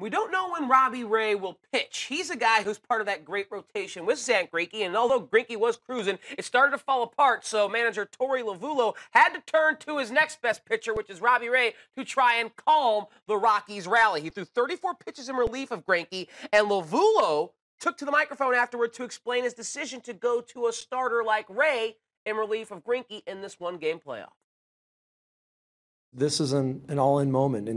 We don't know when Robbie Ray will pitch. He's a guy who's part of that great rotation with Zach Greinke, and although Greinke was cruising, it started to fall apart, so manager Torey Lovullo had to turn to his next best pitcher, which is Robbie Ray, to try and calm the Rockies' rally. He threw 34 pitches in relief of Greinke, and Lovullo took to the microphone afterward to explain his decision to go to a starter like Ray in relief of Greinke in this one-game playoff. This is an all-in moment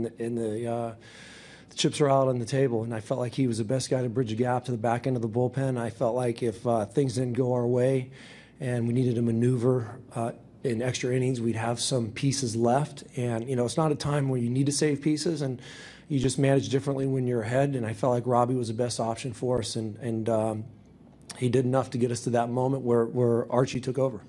the chips are out on the table, and I felt like he was the best guy to bridge the gap to the back end of the bullpen. I felt like if things didn't go our way and we needed to maneuver in extra innings, we'd have some pieces left. And, you know, it's not a time where you need to save pieces, and you just manage differently when you're ahead. And I felt like Robbie was the best option for us, and he did enough to get us to that moment where Archie took over.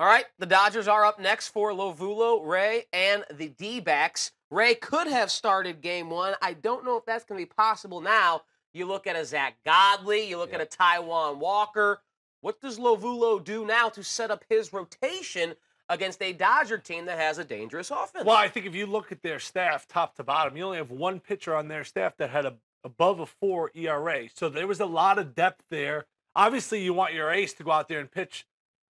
All right, the Dodgers are up next for Lovullo, Ray, and the D-backs. Ray could have started game one. I don't know if that's going to be possible now. You look at a Zach Godley, you look at a Taijuan Walker. What does Lovullo do now to set up his rotation against a Dodger team that has a dangerous offense? Well, I think if you look at their staff top to bottom, you only have one pitcher on their staff that had above a 4 ERA. So there was a lot of depth there. Obviously, you want your ace to go out there and pitch,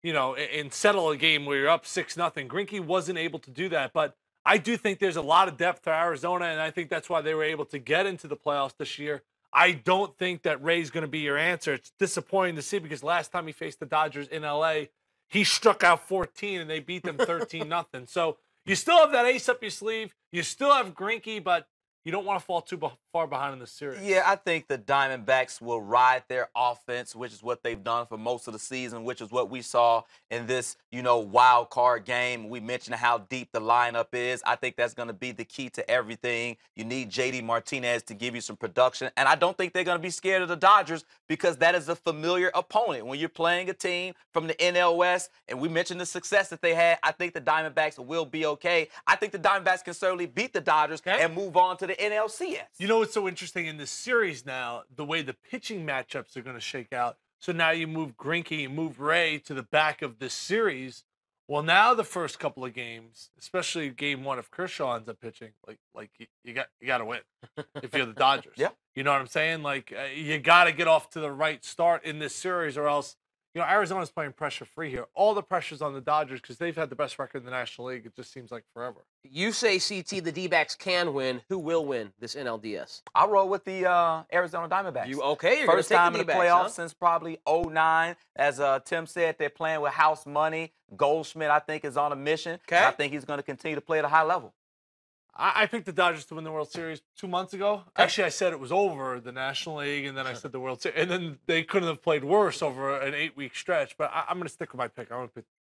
you know, and settle a game where you're up 6-0. Greinke wasn't able to do that, but I do think there's a lot of depth for Arizona, and I think that's why they were able to get into the playoffs this year. I don't think that Ray's going to be your answer. It's disappointing to see because last time he faced the Dodgers in L.A., he struck out 14, and they beat them 13-0. So you still have that ace up your sleeve. You still have Greinke, but you don't want to fall too far behind in the series. Yeah, I think the Diamondbacks will ride their offense, which is what they've done for most of the season, which is what we saw in this, you know, wild card game. We mentioned how deep the lineup is. I think that's going to be the key to everything. You need J.D. Martinez to give you some production, and I don't think they're going to be scared of the Dodgers because that is a familiar opponent. When you're playing a team from the NL West, and we mentioned the success that they had, I think the Diamondbacks will be okay. I think the Diamondbacks can certainly beat the Dodgers and move on to the NLCS. You know what's so interesting in this series now? The way the pitching matchups are going to shake out. So now you move Greinke, you move Ray to the back of this series. Well, now the first couple of games, especially game one, if Kershaw ends up pitching, like you got to win if you're the Dodgers. Yeah. You know what I'm saying? Like you got to get off to the right start in this series, or else, you know, Arizona's playing pressure-free here. All the pressure's on the Dodgers because they've had the best record in the National League. It just seems like forever. You say, CT, the D-backs can win. Who will win this NLDS? I'll roll with the Arizona Diamondbacks. You're First time in the playoffs huh? since probably 2009. As Tim said, they're playing with house money. Goldschmidt, I think, is on a mission. Okay. I think he's going to continue to play at a high level. I picked the Dodgers to win the World Series 2 months ago. Okay. Actually, I said it was over, the National League, and then I said the World Series. And then they couldn't have played worse over an 8-week stretch. But I'm going to stick with my pick. I'm going to pick